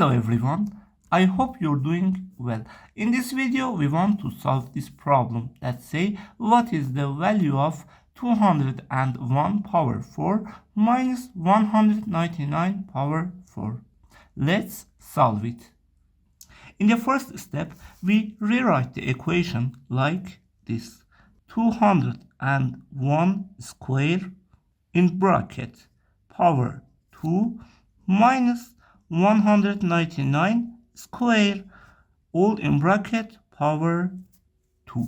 Hello everyone, I hope you're doing well. In this video we want to solve this problem that say what is the value of 201 power 4 minus 199 power 4. Let's solve it. In the first step we rewrite the equation like this: 201 square in bracket power 2 minus 199 square all in bracket power 2.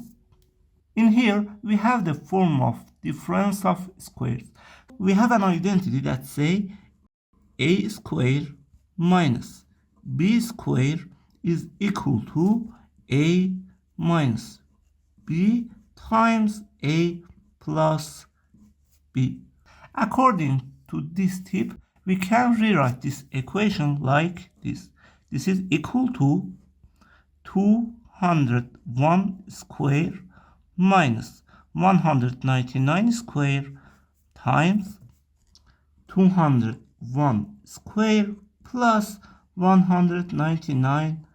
In here we have the form of difference of squares. We have an identity that say a square minus b square is equal to a minus b times a plus b. According to this tip, we can rewrite this equation like this. This is equal to 201 square minus 199 square times 201 square plus 199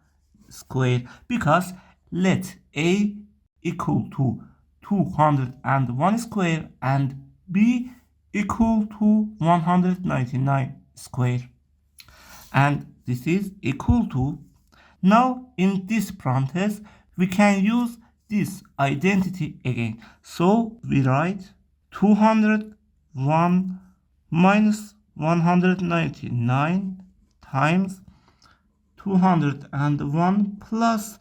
square, because let a equal to 201 square and b equal to 199 square, and this is equal to. Now in this parenthesis we can use this identity again, so we write 201 minus 199 times 201 plus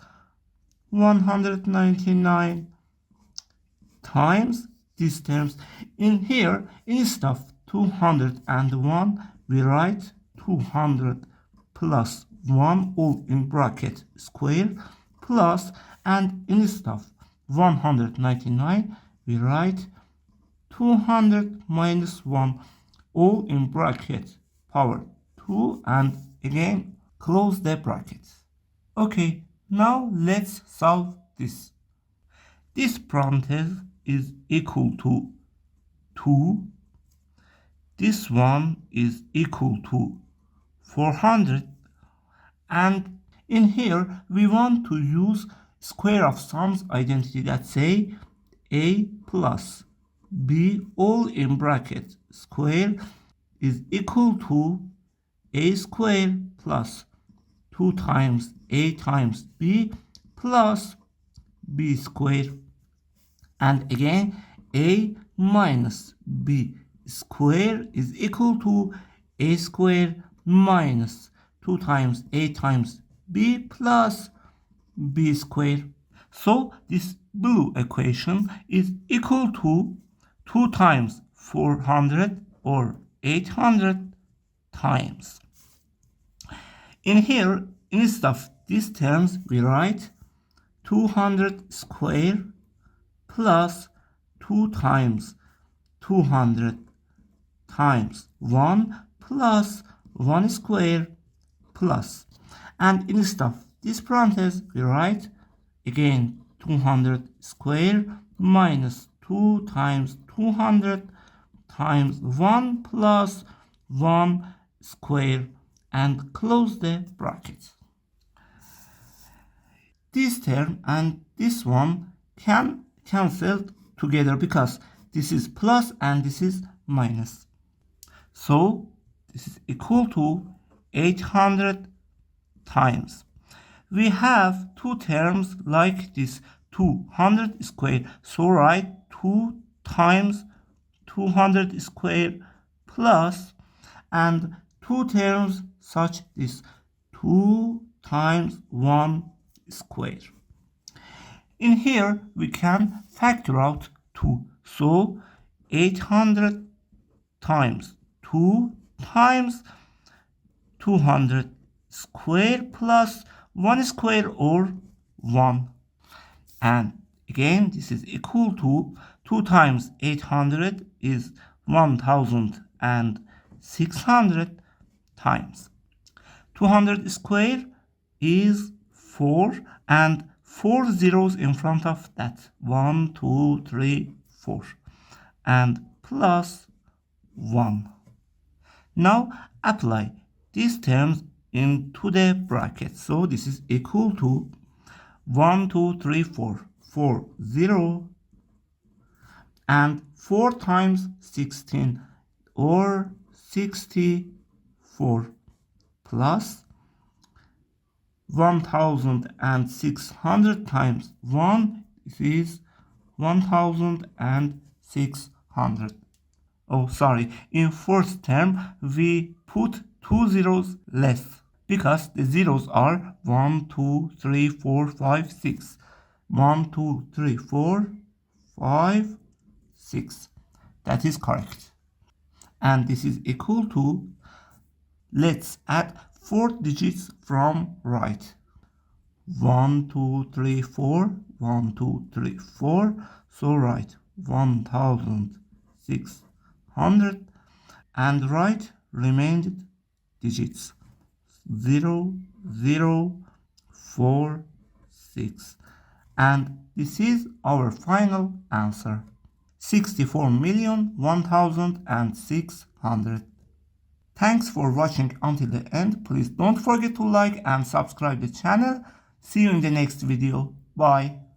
199 times these terms. In here, instead of 201, we write 200 plus 1 all in bracket square plus, and instead of 199, we write 200 minus 1 all in bracket power 2, and again close the brackets. Okay, now let's solve this. This parenthesis is equal to 2. This one is equal to 400. And in here, we want to use square of sums identity that say a plus b all in bracket square is equal to a square plus 2 times a times b plus b square, and again a minus b square is equal to a square minus 2 times a times b plus b square. So this blue equation is equal to 2 times 400 or 800 times. In here, instead of these terms, we write 200 square plus 2 times 200 times 1 plus 1 square plus, and instead of this parenthesis we write again 200 square minus 2 times 200 times 1 plus 1 square, and close the brackets. This term and this one can cancel together because this is plus and this is minus. So this is equal to 800 times. We have two terms like this, 200 square, so write 2 times 200 square plus, and two terms such this 2 times 1 square. In here we can factor out 2, so 800 times 2 times 200 square plus 1 square or 1, and again this is equal to 2 times 800 is 1600 times 200 square is 4, and 4 zeros in front of that, 1 2 3 4, and plus 1. Now apply these terms into the bracket. So this is equal to 1, 2, 3, 4, 4, 0, and 4 times 16 or 64 plus 1600 times 1 is 1600. Oh, sorry. In first term, we put 2 zeros less because the zeros are 1, 2, 3, 4, 5, 6. 1, 2, 3, 4, 5, 6. That is correct. And this is equal to, let's add 4 digits from right. 1, 2, 3, 4, 1, 2, 3, 4. So write 1600 and write remaining digits 0, 0, 4, 6. And this is our final answer. 64,001,600. Thanks for watching until the end. Please don't forget to like and subscribe the channel. See you in the next video. Bye.